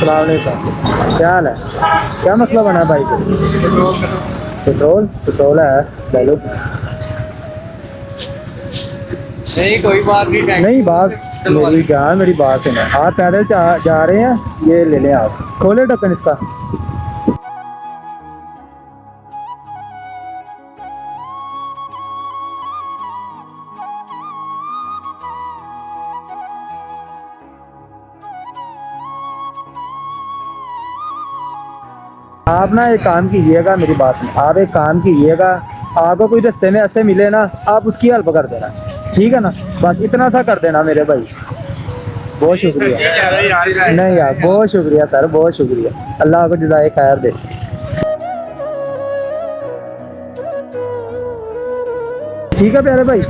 अस्सलाम वालेकुम, क्या हाल है? क्या मसला बना है भाई को? पेट्रोल पेट्रोल है, ले लो। नहीं कोई बात नहीं। नहीं बात मेरी जान, मेरी बात सुनो। आप पैदल जा रहे हैं, ये ले लें आप। खोले ढक्कन इसका। आप ना एक काम कीजिएगा, मेरी बात सुनो। आप एक काम कीजिएगा, आपको कोई रास्ते में ऐसे मिले ना, आप उसकी हेल्प कर देना, ठीक है ना? बस इतना सा कर देना मेरे भाई, बहुत शुक्रिया। नहीं यार, बहुत शुक्रिया सर, बहुत शुक्रिया। अल्लाह को जज़ाए खैर दे। ठीक है प्यारे भाई।